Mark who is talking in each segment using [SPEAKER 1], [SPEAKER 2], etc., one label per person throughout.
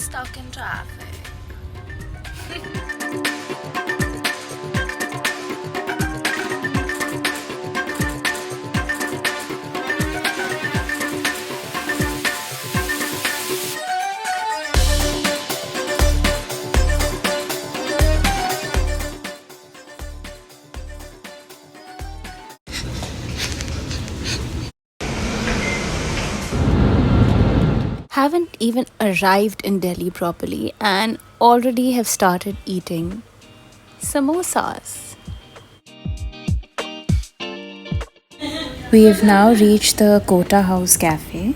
[SPEAKER 1] stuck in traffic. Haven't even arrived in Delhi properly and already have started eating samosas. We have now reached the Kota House Cafe.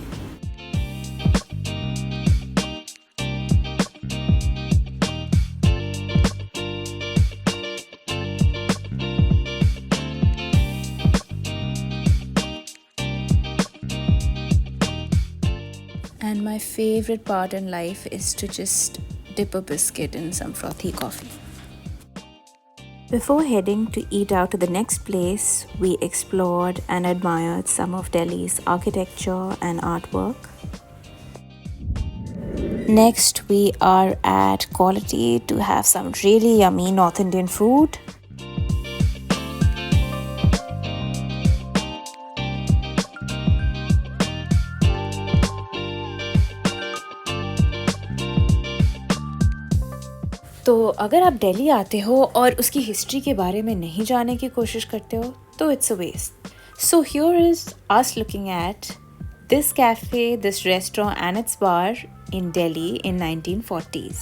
[SPEAKER 1] And my favorite part in life is to just dip a biscuit in some frothy coffee. Before heading to eat out to the next place, we explored and admired some of Delhi's architecture and artwork. Next, we are at Quality to have some really yummy North Indian food. तो अगर आप दिल्ली आते हो और उसकी history के बारे में नहीं जानने की कोशिश करते हो तो it's a waste. So here is us looking at this cafe, this restaurant and its bar in Delhi in 1940s.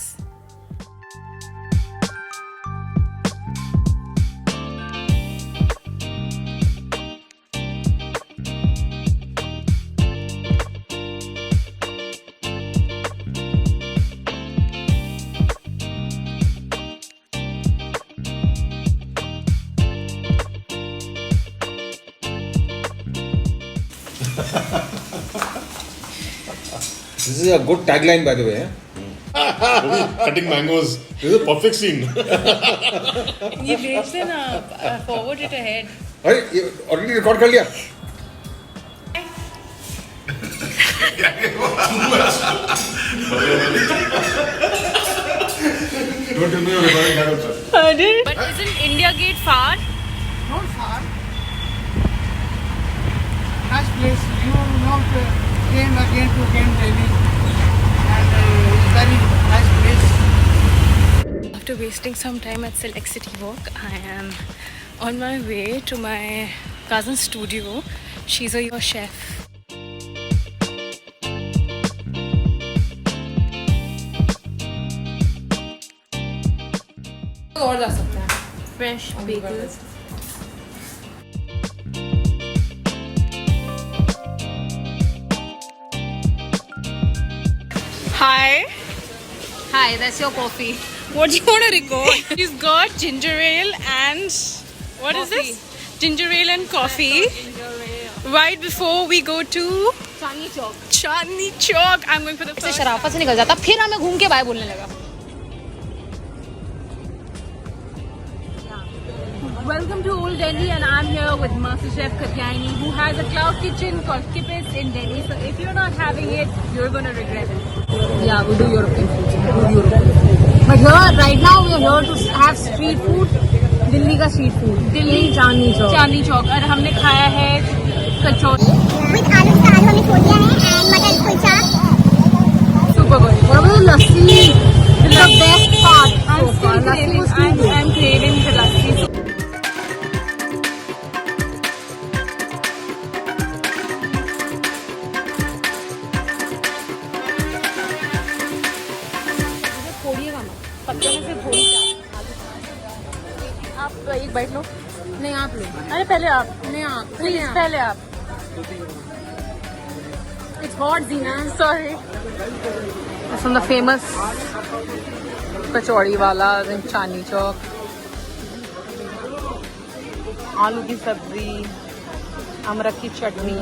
[SPEAKER 2] This is a good tagline, by the way.
[SPEAKER 3] Cutting mangoes. This is a perfect scene.
[SPEAKER 4] ये भेज देना, forward it ahead.
[SPEAKER 2] अरे ये already record कर लिया. Don't tell me you're recording that also.
[SPEAKER 4] But isn't India Gate far?
[SPEAKER 5] Not far. Nice place. You not came again to Delhi, and very nice place.
[SPEAKER 4] After wasting some time at Select City Walk, I am on my way to my cousin's studio. She's a chef.
[SPEAKER 1] और जा सकते हैं.
[SPEAKER 4] Fresh bagels. Hi.
[SPEAKER 1] Hi, that's your coffee.
[SPEAKER 4] What do you want to record? She's got ginger ale and what is this? Ginger ale and coffee. Right before we go to
[SPEAKER 1] Chandni Chowk.
[SPEAKER 4] Chandni Chowk. I'm going for the
[SPEAKER 1] से
[SPEAKER 4] first.
[SPEAKER 1] शराफत से निकल जाता, फिर हमें घूम के bye बोलने लगा.
[SPEAKER 4] Welcome to Old Delhi, and I'm here with Master Chef Katyayani, who has a cloud kitchen called Kippis in Delhi. So if you're not having it, you're gonna regret it.
[SPEAKER 1] Yeah, we do European food. But here, right now, we are here to have street food. Delhi का street food.
[SPEAKER 4] Delhi
[SPEAKER 1] Chandni Chowk.
[SPEAKER 4] Chandni Chowk, और हमने खाया है कचौड़ी.
[SPEAKER 6] with आलू का आलू हमने छोड़ दिया है and मटर kulcha.
[SPEAKER 4] Super good.
[SPEAKER 1] What about the lassi? The best part.
[SPEAKER 4] I'm still craving. I'm craving the lassi. आप एक बाइट लो.
[SPEAKER 1] नहीं आप लो.
[SPEAKER 4] अरे पहले आप.
[SPEAKER 1] नहीं आप.
[SPEAKER 4] प्लीज पहले आप.
[SPEAKER 1] It's hot, Zina.
[SPEAKER 4] Sorry. It's from the famous कचौड़ी वाला in चांदनी चौक. आलू की सब्जी, अमरख की चटनी.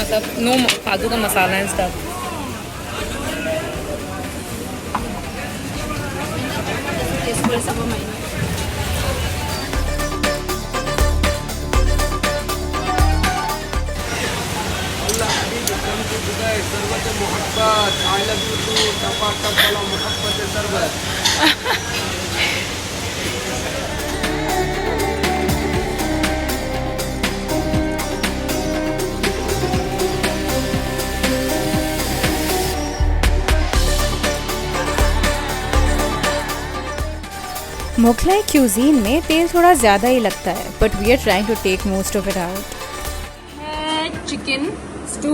[SPEAKER 4] मतलब नो फालतू का मसाला है स्टफ.
[SPEAKER 1] मुगलाई क्यूजीन में तेल थोड़ा ज़्यादा ही लगता है, but we are trying to take most of it out.
[SPEAKER 4] Chicken stew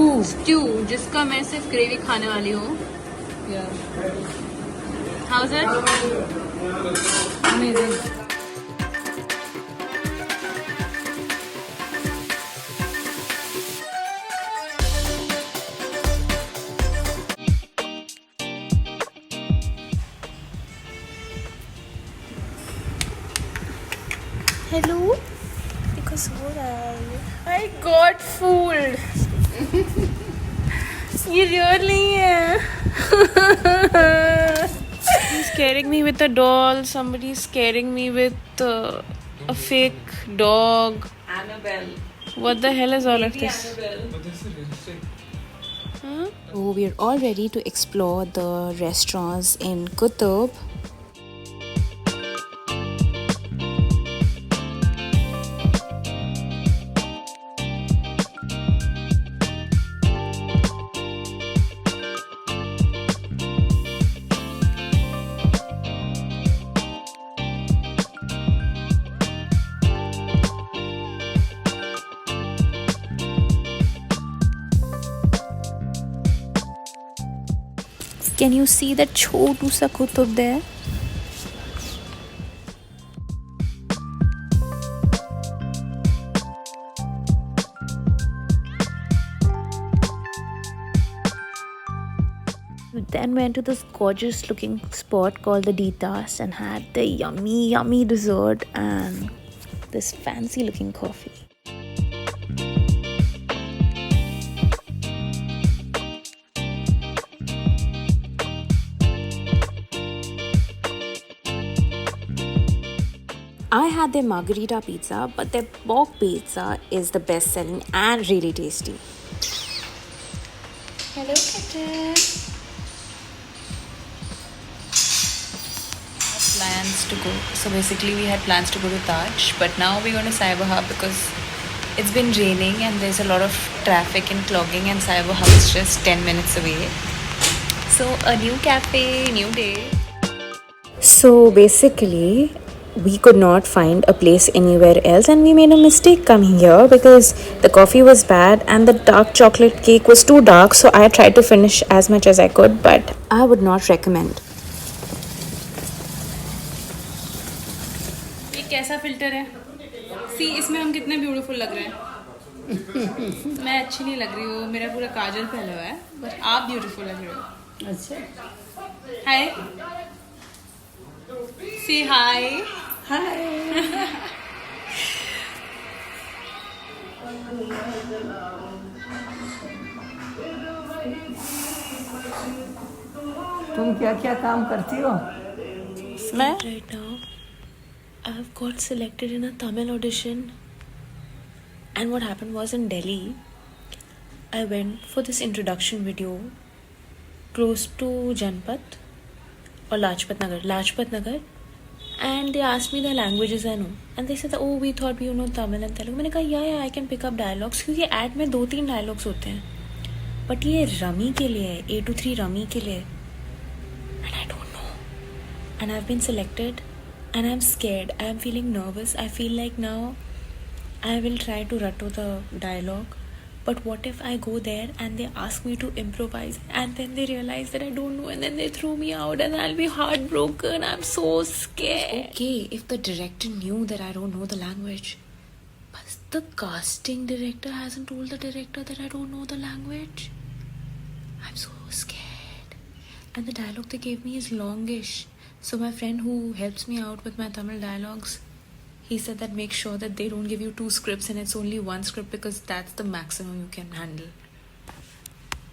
[SPEAKER 4] जिसका मैं सिर्फ ग्रेवी खाने वाली हूँ। How is it? Amazing.
[SPEAKER 1] Hello? Because what I got fooled. ये real नहीं है. He's scaring me with a doll. Somebody's scaring me with a fake dog.
[SPEAKER 4] Annabelle.
[SPEAKER 1] What the hell is all of this? So we are all ready to explore the restaurants in Qutub. Can you see that chotu sa Qutub there? We then went to this gorgeous looking spot called the Ditas and had the yummy dessert and this fancy looking coffee. I had their margarita pizza, but their pork pizza is the best selling and really tasty. Hello, kitten.
[SPEAKER 4] Plans to go. So basically we had plans to go to Taj, but now we're going to Cyber Hub because it's been raining and there's a lot of traffic and clogging, and Cyber Hub is just 10 minutes away. So a new cafe, new day.
[SPEAKER 1] So basically, we could not find a place anywhere else and we made a mistake coming here because the coffee was bad and the dark chocolate cake was too dark, so I tried to finish as much as I could, but I would not recommend.
[SPEAKER 4] ये कैसा filter है? सी इसमें हम कितने beautiful लग रहे हैं। मैं अच्छी नहीं लग रही हूँ, मेरा पूरा काजल फैला हुआ है, बट आप ब्यूटीफुल लग रहे हो। अच्छा। हाय। सी हाय।
[SPEAKER 5] तुम क्या क्या काम करती हो?
[SPEAKER 1] Right now, I've got selected in a Tamil audition. And what happened was in Delhi, I went for this introduction video close to Janpat or Lajpat Nagar. And they asked me the languages I know. And they said, oh, we thought you know Tamil and Telugu. मैंने कहा, yeah, I can pick up dialogues. क्योंकि ad में 2-3 dialogues होते हैं. But ये rummy के लिए है, A to 3 रमी के लिए. And I don't know. And I've been selected. And I'm scared. I'm feeling nervous. I feel like now I will try to rattle the dialogue. But what if I go there and they ask me to improvise and then they realize that I don't know and then they throw me out and I'll be heartbroken. I'm so scared. Okay, if the director knew that I don't know the language, but the casting director hasn't told the director that I don't know the language. I'm so scared. And the dialogue they gave me is longish. So my friend who helps me out with my Tamil dialogues, he said that make sure that they don't give you 2 scripts and it's only 1 script because that's the maximum you can handle.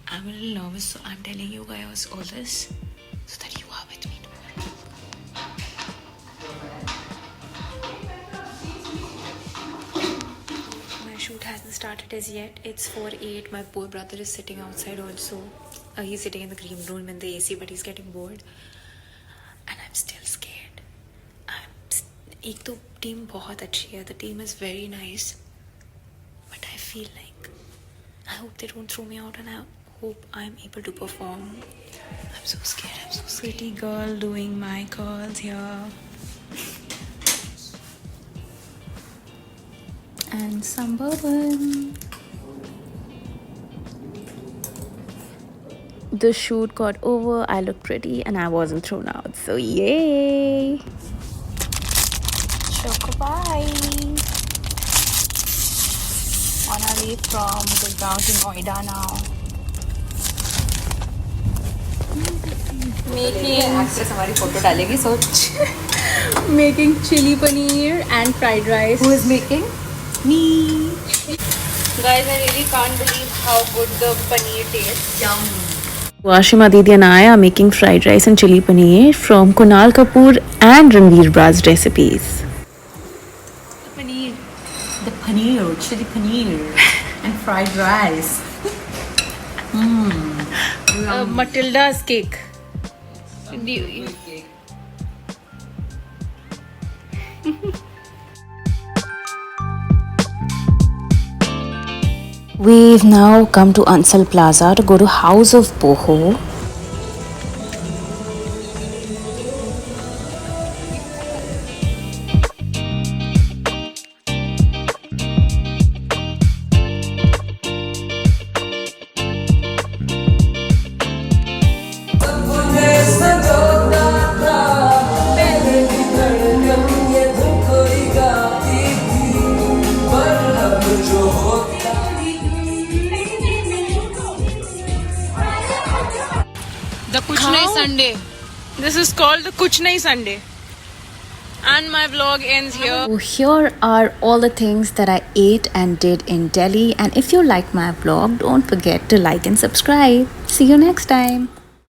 [SPEAKER 1] I'm a little nervous, so I'm telling you guys all this so that you are with me. My shoot hasn't started as yet. It's 4:08. My poor brother is sitting outside also. He's sitting in the green room in the AC, but he's getting bored. And I'm still scared. एक तो team बहुत अच्छी है, the team is very nice, but I feel like I hope they don't throw me out and I hope I'm able to perform. I'm so scared. Pretty girl doing my curls here. and some bourbon. The shoot got over, I looked pretty, and I wasn't thrown out. So yay! Choco-bye! On our way from Gurgaon to Noida now.
[SPEAKER 4] Actress हमारी photo डालेगी, so
[SPEAKER 1] Making chili paneer and fried rice.
[SPEAKER 4] who is making? Me. Guys, I really can't believe how good the paneer tastes. Yum.
[SPEAKER 1] Washima Didi and I are making fried rice and chili paneer from Kunal Kapoor and Ranveer Braz recipes.
[SPEAKER 7] The paneer, chili paneer, and fried rice.
[SPEAKER 1] Matilda's cake. We've now come to Ansal Plaza to go to House of Boho.
[SPEAKER 8] The Kuch Nahi Sunday. This is called the Kuch Nahi Sunday. And my vlog ends here.
[SPEAKER 1] So here are all the things that I ate and did in Delhi. And if you like my vlog, don't forget to like and subscribe. See you next time.